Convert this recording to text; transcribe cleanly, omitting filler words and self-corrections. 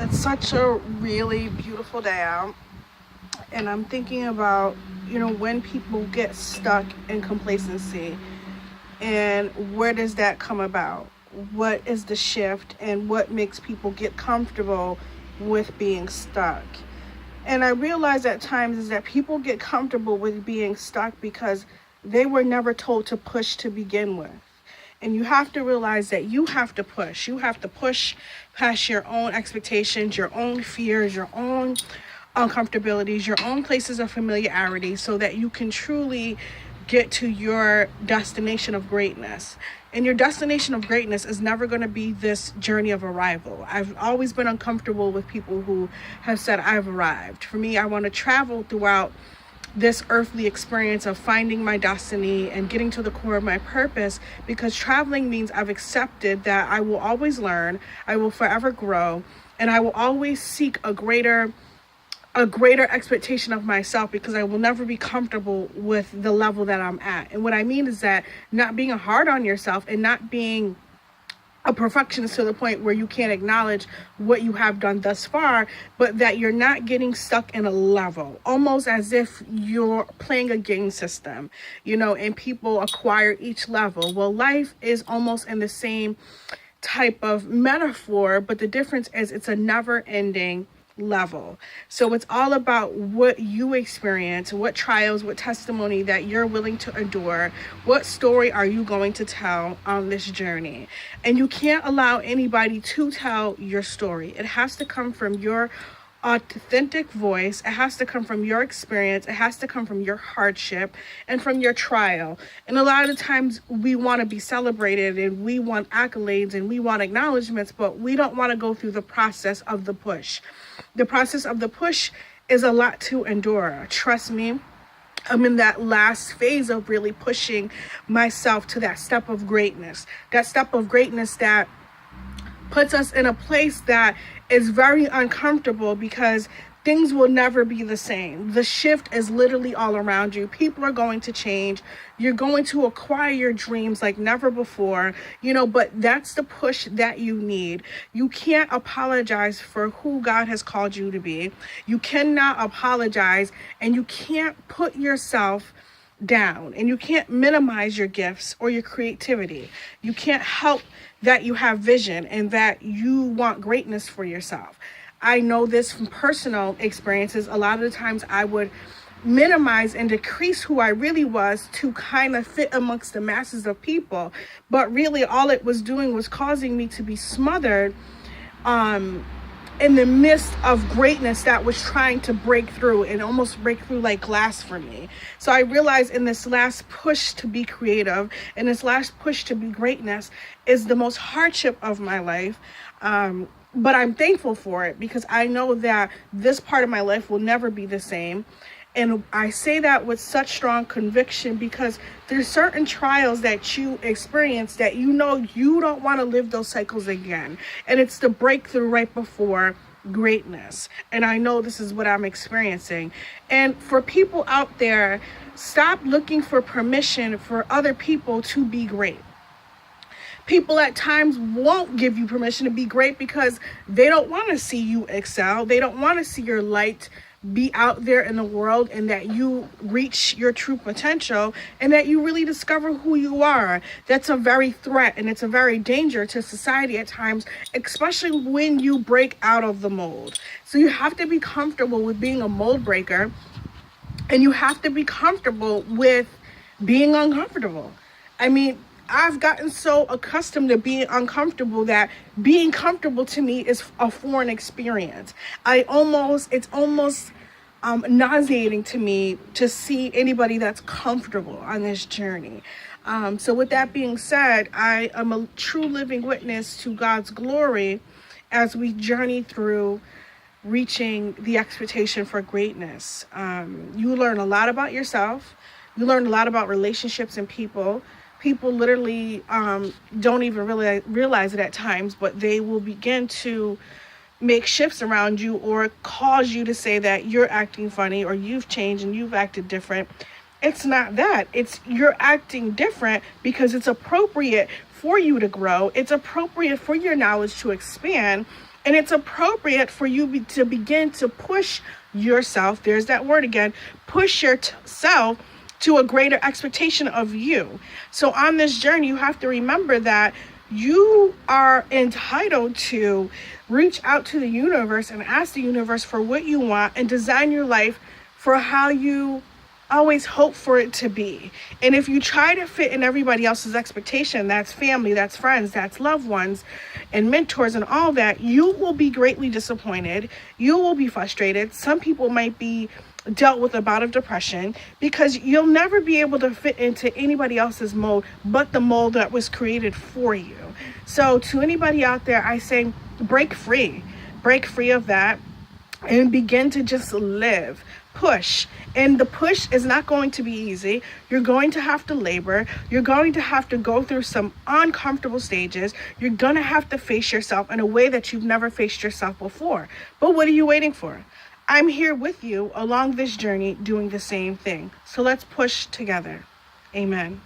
It's such a really beautiful day out, and I'm thinking about, when people get stuck in complacency and where does that come about? What is the shift and what makes people get comfortable with being stuck? And I realize at times is that people get comfortable with being stuck because they were never told to push to begin with. And you have to realize that you have to push. You have to push past your own expectations, your own fears, your own uncomfortabilities, your own places of familiarity, so that you can truly get to your destination of greatness. And your destination of greatness is never going to be this journey of arrival. I've always been uncomfortable with people who have said, I've arrived. For me, I want to travel throughout this earthly experience of finding my destiny and getting to the core of my purpose, because traveling means I've accepted that I will always learn, I will forever grow, and I will always seek a greater expectation of myself, because I will never be comfortable with the level that I'm at. And what I mean is that not being hard on yourself and not being a perfectionist to the point where you can't acknowledge what you have done thus far, but that you're not getting stuck in a level, almost as if you're playing a game system, and people acquire each level. Well, life is almost in the same type of metaphor, but the difference is it's a never ending level. So it's all about what you experience, what trials, what testimony that you're willing to endure, what story are you going to tell on this journey. And you can't allow anybody to tell your story. It has to come from your authentic voice. It has to come from your experience. It has to come from your hardship and from your trial. And a lot of the times we want to be celebrated and we want accolades and we want acknowledgments, but we don't want to go through the process of the push. The process of the push is a lot to endure. Trust me, I'm in that last phase of really pushing myself to that step of greatness that puts us in a place that is very uncomfortable, because things will never be the same. The shift is literally all around you. People are going to change. You're going to acquire your dreams like never before, but that's the push that you need. You can't apologize for who God has called you to be. You cannot apologize, and you can't put yourself down, and you can't minimize your gifts or your creativity. You can't help that you have vision and that you want greatness for yourself. I know this from personal experiences. A lot of the times I would minimize and decrease who I really was to kind of fit amongst the masses of people. But really all it was doing was causing me to be smothered in the midst of greatness that was trying to break through and almost break through like glass for me. So I realized in this last push to be creative and this last push to be greatness is the most hardship of my life. But I'm thankful for it, because I know that this part of my life will never be the same. And I say that with such strong conviction, because there's certain trials that you experience that you don't want to live those cycles again. And it's the breakthrough right before greatness. And I know this is what I'm experiencing. And for people out there, stop looking for permission for other people to be great. People at times won't give you permission to be great because they don't want to see you excel. They don't want to see your light be out there in the world, and that you reach your true potential and that you really discover who you are. That's a very threat, and it's a very danger to society at times, especially when you break out of the mold. So you have to be comfortable with being a mold breaker, and you have to be comfortable with being uncomfortable. I mean, I've gotten so accustomed to being uncomfortable that being comfortable to me is a foreign experience. It's almost nauseating to me to see anybody that's comfortable on this journey. So with that being said, I am a true living witness to God's glory as we journey through reaching the expectation for greatness. You learn a lot about yourself. You learn a lot about relationships and people. People literally don't even really realize it at times, but they will begin to make shifts around you or cause you to say that you're acting funny or you've changed and you've acted different. It's not that. It's you're acting different because it's appropriate for you to grow. It's appropriate for your knowledge to expand. And it's appropriate for you to begin to push yourself. There's that word again. Push yourself to a greater expectation of you. So on this journey, you have to remember that you are entitled to reach out to the universe and ask the universe for what you want and design your life for how you always hope for it to be. And if you try to fit in everybody else's expectation, that's family, that's friends, that's loved ones and mentors and all that, you will be greatly disappointed. You will be frustrated. Some people might be dealt with a bout of depression because you'll never be able to fit into anybody else's mold but the mold that was created for you. So to anybody out there, I say break free of that and begin to just live. Push. And the push is not going to be easy. You're going to have to labor. You're going to have to go through some uncomfortable stages. You're going to have to face yourself in a way that you've never faced yourself before. But what are you waiting for? I'm here with you along this journey doing the same thing. So let's push together. Amen.